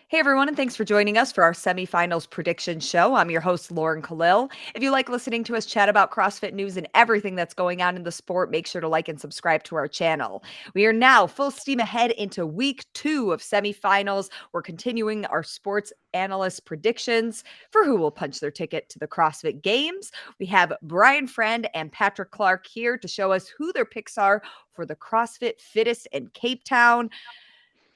Hey everyone, and thanks for joining us for our semifinals prediction show. I'm your host, Lauren Khalil. If you like listening to us chat about CrossFit news and everything that's going on in the sport, make sure to like and subscribe to our channel. We are now full steam ahead into week 2 of semifinals. We're continuing our sports analyst predictions for who will punch their ticket to the CrossFit Games. We have Brian Friend and Patrick Clark here to show us who their picks are for the CrossFit Fittest in Cape Town.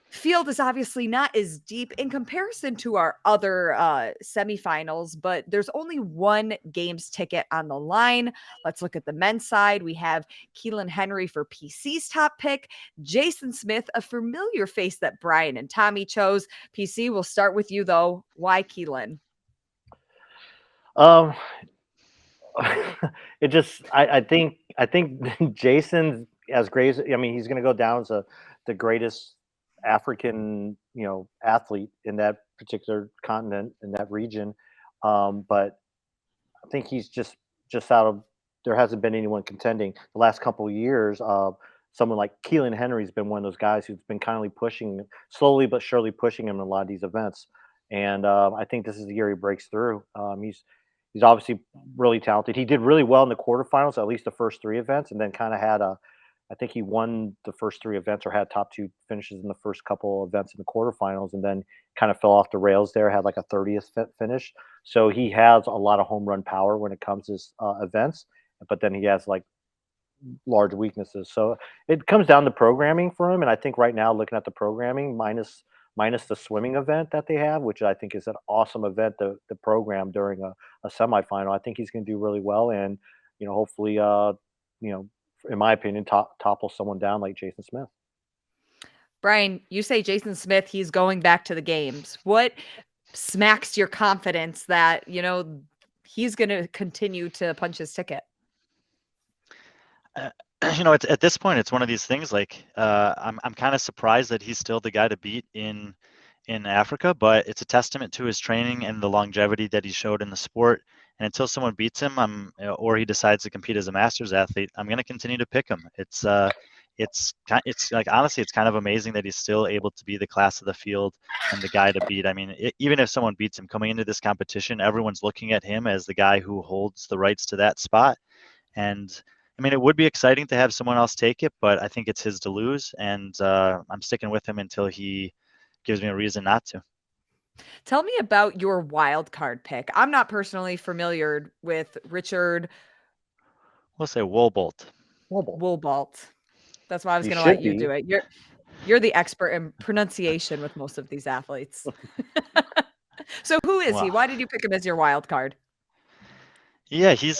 Field is obviously not as deep in comparison to our other semifinals, but there's only one games ticket on the line. Let's look at the men's side. We have Keelan Henry for PC's top pick, Jason Smith, a familiar face that Brian and Tommy chose. PC, we'll start with you though. Why Keelan? Um, I think Jason's as great as, I mean, he's going to go down as the greatest African, athlete in that particular continent, in that region. But I think he's just out of, there hasn't been anyone contending the last couple of years. Someone like Keelan Henry's been one of those guys who's been kindly pushing, slowly but surely pushing him in a lot of these events. And I think this is the year he breaks through. He's obviously really talented. He did really well in the quarterfinals, at least the first three events, and then kind of had a, I think he won the first three events or had top two finishes in the first couple of events in the quarterfinals, and then kind of fell off the rails there, had like a 30th finish. So he has a lot of home run power when it comes to events, but then he has like large weaknesses. So it comes down to programming for him. And I think right now, looking at the programming, minus the swimming event that they have, which I think is an awesome event to program during a semifinal. I think he's going to do really well, and hopefully, in my opinion, topple someone down like Jason Smith. Brian, you say Jason Smith, he's going back to the games. What smacks your confidence that, he's going to continue to punch his ticket? Uh, at this point, it's one of these things. Like I'm kind of surprised that he's still the guy to beat in Africa, but it's a testament to his training and the longevity that he showed in the sport. And until someone beats him, or he decides to compete as a masters athlete, I'm going to continue to pick him. It's like, honestly, it's kind of amazing that he's still able to be the class of the field and the guy to beat. I mean, even if someone beats him coming into this competition, everyone's looking at him as the guy who holds the rights to that spot. And I mean, it would be exciting to have someone else take it, but I think it's his to lose, and I'm sticking with him until he gives me a reason not to. Tell me about your wild card pick. I'm not personally familiar with Richard We'll say Woolbolt. Woolbolt. That's why I was You going to let should you do be. it. You're the expert in pronunciation with most of these athletes. So who is he? Wow. Why did you pick him as your wild card? Yeah, he's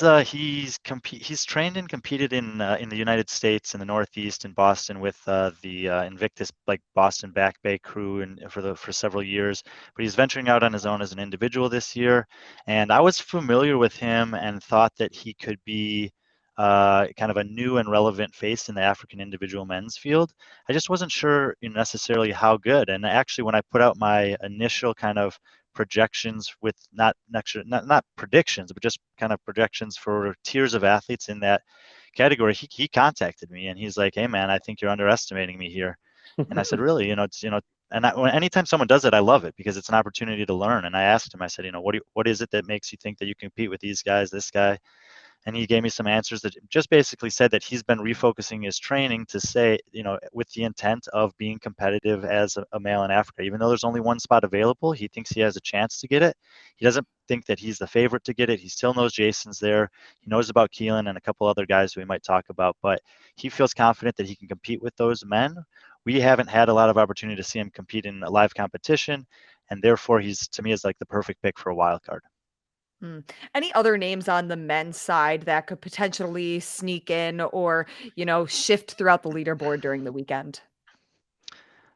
trained and competed in the United States in the Northeast in Boston with the Invictus like Boston Back Bay crew and for several years. But he's venturing out on his own as an individual this year, and I was familiar with him and thought that he could be kind of a new and relevant face in the African individual men's field. I just wasn't sure necessarily how good. And actually, when I put out my initial kind of projections with not predictions, but just kind of projections for tiers of athletes in that category, he contacted me and he's like, "Hey man, I think you're underestimating me here." And I said, "Really? And anytime someone does it, I love it because it's an opportunity to learn." And I asked him, I said, what is it that makes you think that you can compete with these guys, this guy? And he gave me some answers that just basically said that he's been refocusing his training to say, with the intent of being competitive as a male in Africa. Even though there's only one spot available, he thinks he has a chance to get it. He doesn't think that he's the favorite to get it. He still knows Jason's there. He knows about Keelan and a couple other guys we might talk about, but he feels confident that he can compete with those men. We haven't had a lot of opportunity to see him compete in a live competition, and therefore he's, to me, is like the perfect pick for a wild card. Hmm. Any other names on the men's side that could potentially sneak in or, shift throughout the leaderboard during the weekend?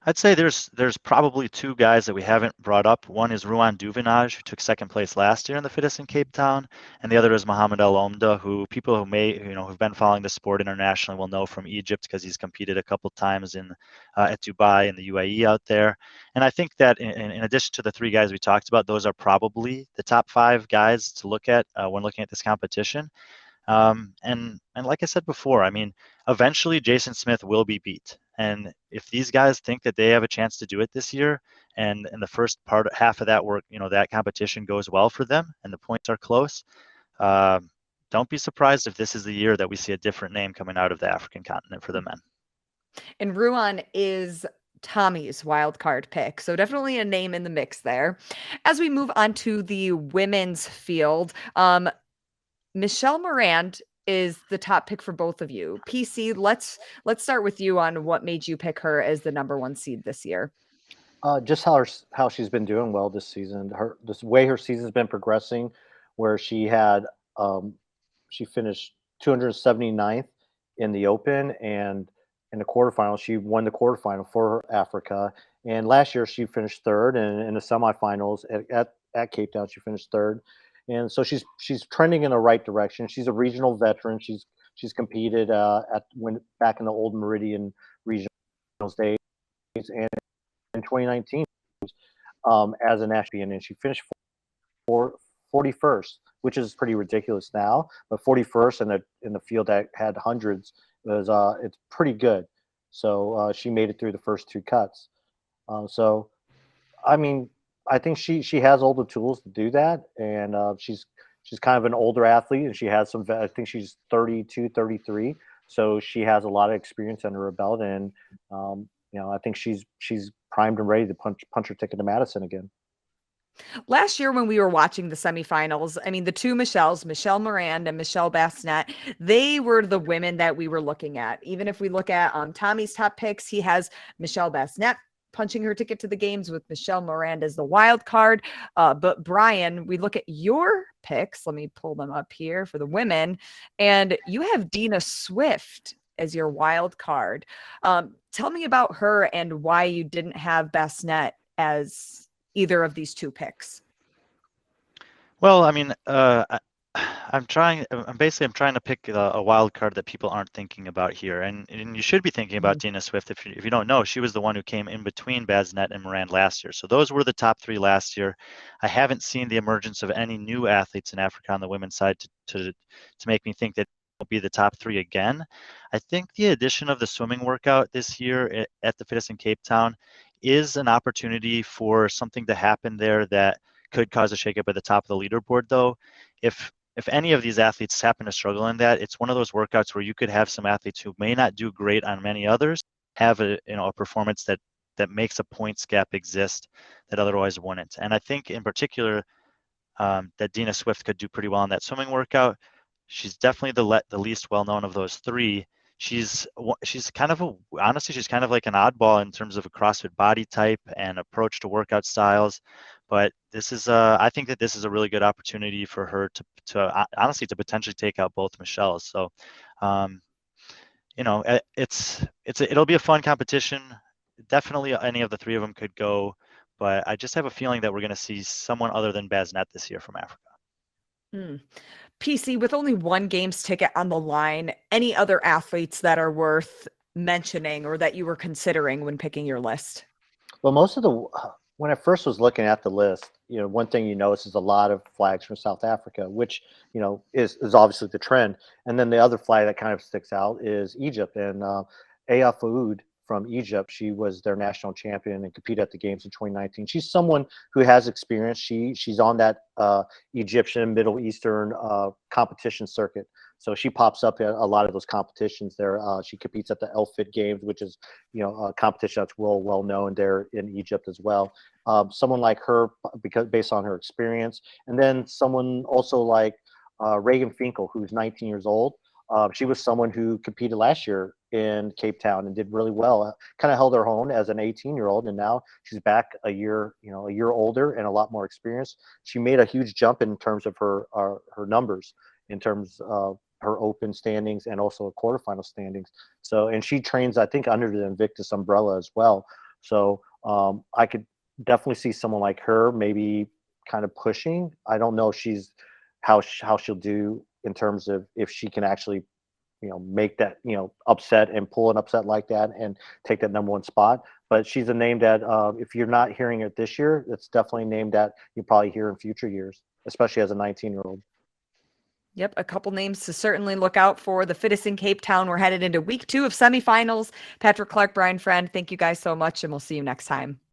I'd say there's probably two guys that we haven't brought up. One is Ruan Duvenage, who took second place last year in the Fittest in Cape Town, and the other is Mohamed El Omda, who people who've been following the sport internationally will know from Egypt because he's competed a couple times at Dubai and the UAE out there. And I think that in addition to the three guys we talked about, those are probably the top five guys to look at when looking at this competition. And like I said before, I mean, eventually Jason Smith will be beat. And if these guys think that they have a chance to do it this year, and in the first half of that work, that competition goes well for them and the points are close, don't be surprised if this is the year that we see a different name coming out of the African continent for the men. And Ruan is Tommy's wild card pick. So definitely a name in the mix there. As we move on to the women's field, Michelle Morand is the top pick for both of you. PC, let's start with you on what made you pick her as the number 1 seed this year. Just how she's been doing well this season. This way her season's been progressing, where she finished 279th in the Open, and in the quarterfinal she won the quarterfinal for Africa. And last year she finished third, and in the semifinals at Cape Town she finished third. And so she's trending in the right direction. She's a regional veteran. She's competed back in the old Meridian regionals days, and in 2019 as a national champion, and she finished 41st, which is pretty ridiculous now. But 41st in the field that had hundreds it's pretty good. So she made it through the first 2 cuts. So I mean, I think she has all the tools to do that, and she's kind of an older athlete, and she has some. I think she's 32, 33, so she has a lot of experience under her belt, and I think she's primed and ready to punch her ticket to Madison again. Last year when we were watching the semifinals, I mean, the two Michelles, Michelle Morand and Michelle Basnet, they were the women that we were looking at. Even if we look at Tommy's top picks, he has Michelle Basnet punching her ticket to the games with Michelle Morand as the wild card. But Brian, we look at your picks. Let me pull them up here for the women. And you have Dina Swift as your wild card. Tell me about her and why you didn't have Basnet as either of these 2 picks. Well, I mean, I'm trying to pick a wild card that people aren't thinking about here, and you should be thinking about Dina Swift. If you don't know, she was the one who came in between Basnet and Morand last year. So those were the top 3 last year. I haven't seen the emergence of any new athletes in Africa on the women's side to make me think that will be the top 3 again. I think the addition of the swimming workout this year at the Fittest in Cape Town is an opportunity for something to happen there that could cause a shakeup at the top of the leaderboard, though. If any of these athletes happen to struggle in that, it's one of those workouts where you could have some athletes who may not do great on many others have a performance that makes a points gap exist that otherwise wouldn't. And I think in particular that Dina Swift could do pretty well in that swimming workout. She's definitely the least well known of those 3. She's kind of she's kind of like an oddball in terms of a CrossFit body type and approach to workout styles. But this is I think that this is a really good opportunity for her to honestly to potentially take out both Michelles. So it'll be a fun competition. Definitely any of the 3 of them could go, but I just have a feeling that we're going to see someone other than Basnet this year from Africa. PC, with only 1 games ticket on the line, any other athletes that are worth mentioning or that you were considering when picking your list? Well, when I first was looking at the list, one thing you notice is a lot of flags from South Africa, which is obviously the trend. And then the other flag that kind of sticks out is Egypt, and Aya Faoud from Egypt. She was their national champion and competed at the games in 2019. She's someone who has experience. She's on that Egyptian, Middle Eastern competition circuit. So she pops up at a lot of those competitions there. She competes at the Fit Games, which is a competition that's well known there in Egypt as well. Someone like her, because based on her experience, and then someone also like Reagan Finkel, who's 19 years old. She was someone who competed last year in Cape Town and did really well. Kind of held her own as an 18-year-old, and now she's back a year older and a lot more experienced. She made a huge jump in terms of her numbers, in terms of her open standings and also quarterfinal standings. So, and she trains, I think, under the Invictus umbrella as well. So I could definitely see someone like her maybe kind of pushing. I don't know if she's how she'll do in terms of if she can actually make that upset and pull an upset like that and take that number 1 spot. But she's a name that if you're not hearing it this year, it's definitely a name that you probably hear in future years, especially as a 19-year-old. Yep, a couple names to certainly look out for. The Fittest in Cape Town. We're headed into week 2 of semifinals. Patrick Clark, Brian Friend, thank you guys so much, and we'll see you next time.